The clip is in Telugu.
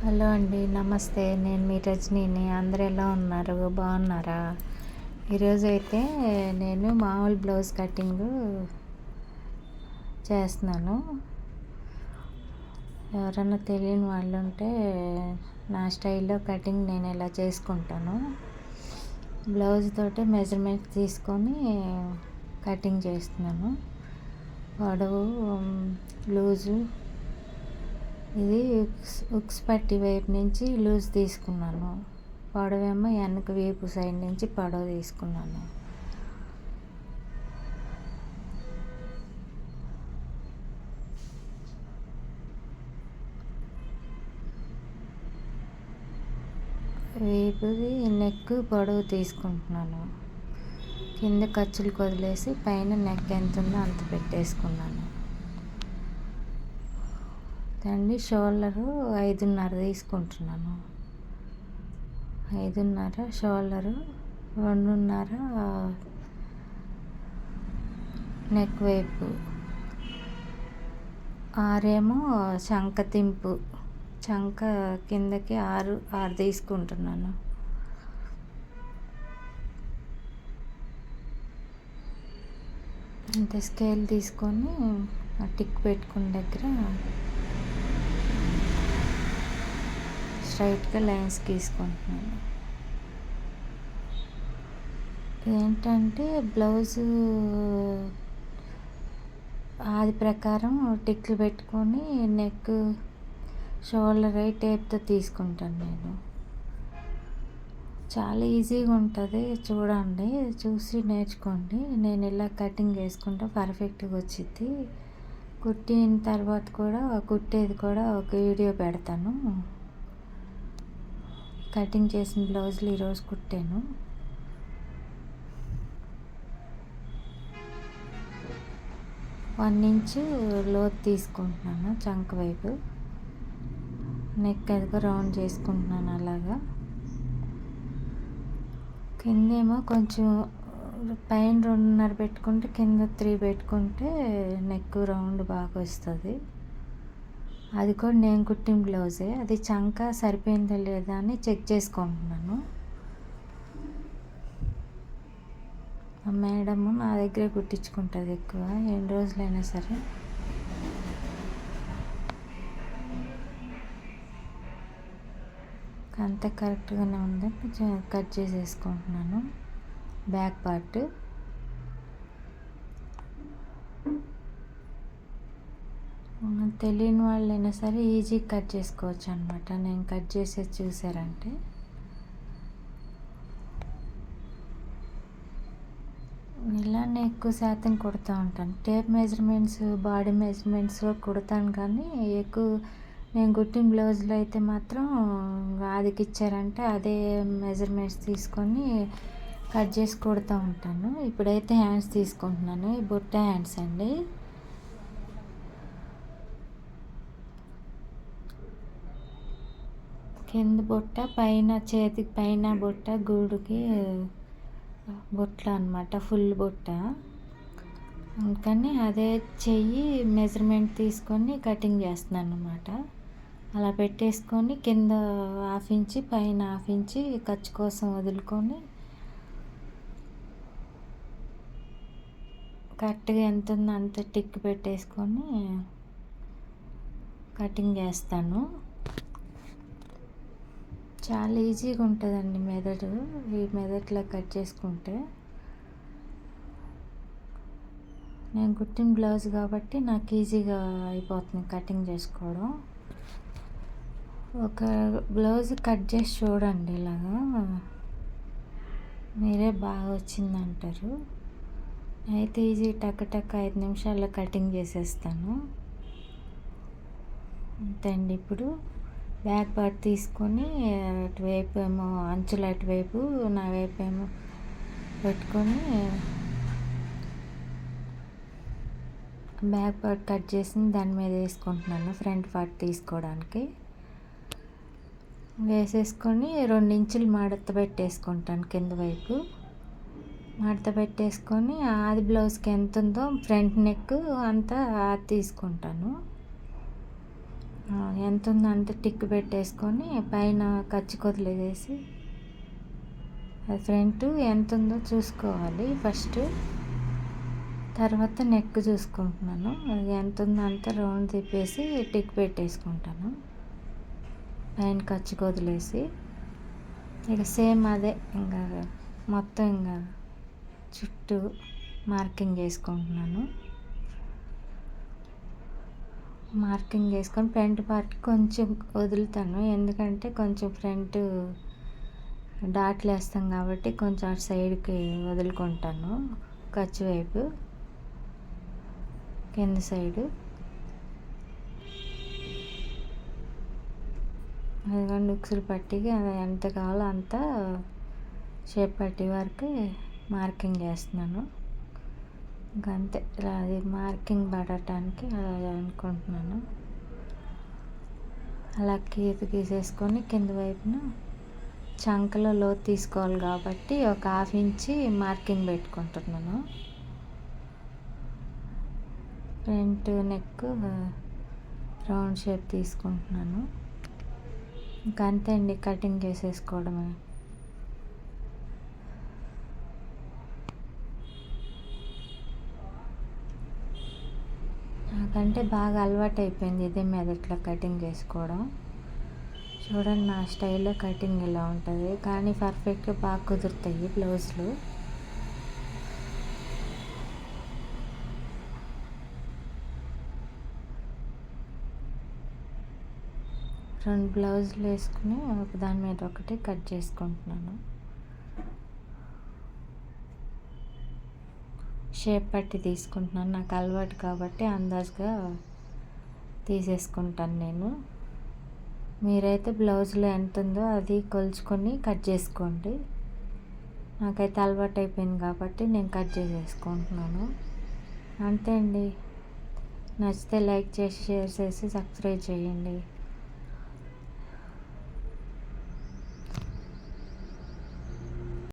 హలో అండి, నమస్తే. నేను మీ రజనీని. అందరూ ఎలా ఉన్నారు? బాగున్నారా? ఈరోజైతే నేను మామూలు బ్లౌజ్ కటింగ్ చేస్తున్నాను. ఎవరన్నా తెలియని వాళ్ళు ఉంటే నా స్టైల్లో కటింగ్ నేను ఎలా చేసుకుంటాను. బ్లౌజ్ తోటి మెజర్మెంట్ తీసుకొని కటింగ్ చేస్తున్నాను. పొడవు, లూజు, ఇది ఉక్స్ పట్టి వైపు నుంచి లూజ్ తీసుకున్నాను. పొడవేమో వెనక వీపు సైడ్ నుంచి పొడవు తీసుకున్నాను. వీపుది నెక్ పొడవు తీసుకుంటున్నాను. కింద ఖర్చులు వదిలేసి పైన నెక్ ఎంత ఉందో అంత పెట్టేసుకున్నాను. తండి షోల్డరు 5.5 తీసుకుంటున్నాను. 5.5 షోల్డరు, 2.5 నెక్ వైపు, 6 ఏమో చంక తింపు, చంక కిందకి 6 తీసుకుంటున్నాను. ఇంత స్కేల్ తీసుకొని టిక్ పెట్టుకున్న దగ్గర స్ట్రైట్గా లైన్స్ గీసుకుంటున్నాను. ఏంటంటే బ్లౌజు ఆది ప్రకారం టిక్లు పెట్టుకొని నెక్ షోల్డర్ టేప్తో తీసుకుంటాను నేను. చాలా ఈజీగా ఉంటుంది, చూడండి, చూసి నేర్చుకోండి. నేను ఇలా కటింగ్ వేసుకుంటే పర్ఫెక్ట్గా వచ్చింది. కుట్టిన తర్వాత కూడా కుట్టేది కూడా ఒక వీడియో పెడతాను. కటింగ్ చేసిన బ్లౌజులు ఈరోజు కుట్టాను. వన్ ఇంచు లోతు తీసుకుంటున్నాను చంక వైపు. నెక్ అదిగా రౌండ్ చేసుకుంటున్నాను. అలాగా కిందేమో కొంచెం పైన 2.5 పెట్టుకుంటే కింద 3 పెట్టుకుంటే నెక్ రౌండ్ బాగా వస్తుంది. అది కూడా నేను కుట్టిన బ్లౌజే. అది చంక సరిపోయిందా లేదా అని చెక్ చేసుకుంటున్నాను. ఆ మేడము నా దగ్గరే కుట్టించుకుంటుంది ఎక్కువ, ఎన్ని రోజులైనా సరే. అంత కరెక్ట్గానే ఉంది. కట్ చేసేసుకుంటున్నాను బ్యాక్ పార్ట్. తెలియని వాళ్ళైనా సరే ఈజీగా కట్ చేసుకోవచ్చు అనమాట. నేను కట్ చేసేది చూసారంటే ఇలానే ఎక్కువ శాతం కుడతా ఉంటాను. టేప్ మెజర్మెంట్స్, బాడీ మెజర్మెంట్స్ కుడతాను, కానీ ఎక్కువ నేను కుట్టిన బ్లౌజులు అయితే మాత్రం ఆదికి ఇచ్చారంటే అదే మెజర్మెంట్స్ తీసుకొని కట్ చేసి కుడతా ఉంటాను. ఇప్పుడైతే హ్యాండ్స్ తీసుకుంటున్నాను. ఈ బుట్ట హ్యాండ్స్ అండి. కింద బుట్ట, పైన చేతికి పైన బుట్ట, గూడుకి బుట్ట అనమాట, ఫుల్ బుట్ట. అందుకని అదే చెయ్యి మెజర్మెంట్ తీసుకొని కటింగ్ చేస్తున్నాను అనమాట. అలా పెట్టేసుకొని కింద 1/2 ఇంచు, పైన 1/2 ఇంచు ఖర్చు కోసం వదులుకొని కరెక్ట్గా ఎంత ఉందో అంత టిక్ పెట్టేసుకొని కటింగ్ చేస్తాను. చాలా ఈజీగా ఉంటుందండి మెథడ్. ఈ మెథడ్లో కట్ చేసుకుంటే, నేను కుట్టిన బ్లౌజ్ కాబట్టి నాకు ఈజీగా అయిపోతుంది కటింగ్ చేసుకోవడం. ఒక బ్లౌజ్ కట్ చేసి చూడండి, ఇలాగా మీరే బాగా వచ్చిందంటారు. అయితే ఈజీ టక్ 5 నిమిషాల్లో కటింగ్ చేసేస్తాను. అంతే అండి. ఇప్పుడు బ్యాక్ పార్ట్ తీసుకొని అటువైపు ఏమో అంచులు అటువైపు, నా వైపు ఏమో పెట్టుకొని బ్యాక్ పార్ట్ కట్ చేసి దాని మీద వేసుకుంటున్నాను. ఫ్రంట్ పార్ట్ తీసుకోవడానికి వేసేసుకొని 2 ఇంచులు మడత పెట్టేసుకుంటాను. కింద వైపు మడత పెట్టేసుకొని ఆది బ్లౌజ్కి ఎంత ఉందో ఫ్రంట్ నెక్ అంతా తీసుకుంటాను. ఎంత ఉందో అంత టిక్ పెట్టేసుకొని పైన కచ్చి కొదిలేసి అది ఫ్రంట్ ఎంత ఉందో చూసుకోవాలి ఫస్ట్. తర్వాత నెక్ చూసుకుంటున్నాను, అది ఎంత ఉందో అంత రౌండ్ తిప్పేసి టిక్ పెట్టేసుకుంటాను పైన కచ్చి కొదిలేసి. ఇక సేమ్ అదే ఇంకా మొత్తం ఇంకా చుట్టూ మార్కింగ్ చేసుకుంటున్నాను. మార్కింగ్ చేసుకొని ఫ్రంట్ పార్ట్ కొంచెం వదులుతాను, ఎందుకంటే కొంచెం ఫ్రంట్ డాట్లు వేస్తాం కాబట్టి కొంచెం అటు సైడ్కి వదులుకుంటాను ఖర్చు వైపు కింద సైడు. అదిగోండి ఉక్సులు పట్టికి ఎంత కావాలో అంత షేప్ పట్టి వరకు మార్కింగ్ చేస్తున్నాను. ఇంకంతే, అది మార్కింగ్ పడటానికి అలా అనుకుంటున్నాను. అలా గీసేసుకొని కింద వైపున చంకలో లోతు తీసుకోవాలి కాబట్టి ఒక 1/2 ఇంచి మార్కింగ్ పెట్టుకుంటున్నాను. ఫ్రంట్ నెక్ రౌండ్ షేప్ తీసుకుంటున్నాను. ఇంకంతే అండి, కటింగ్ చేసేసుకోవడమే. నాకంటే బాగా అలవాటు అయిపోయింది ఇదే మీద ఇట్లా కటింగ్ చేసుకోవడం. చూడండి నా స్టైల్లో కటింగ్ ఇలా ఉంటుంది, కానీ పర్ఫెక్ట్గా బాగా కుదురుతాయి బ్లౌజులు. 2 బ్లౌజులు వేసుకుని ఒకదాని మీద ఒకటి కట్ చేసుకుంటున్నాను. షేప్ పట్టి తీసుకుంటున్నాను, నాకు అలవాటు కాబట్టి అందాజుగా తీసేసుకుంటాను నేను. మీరైతే బ్లౌజ్లో ఎంత ఉందో అది కొలుచుకొని కట్ చేసుకోండి. నాకైతే అలవాటు అయిపోయింది కాబట్టి నేను కట్ చేసేసుకుంటున్నాను. అంతే అండి. నచ్చితే లైక్ చేసి, షేర్ చేసి, సబ్స్క్రైబ్ చేయండి.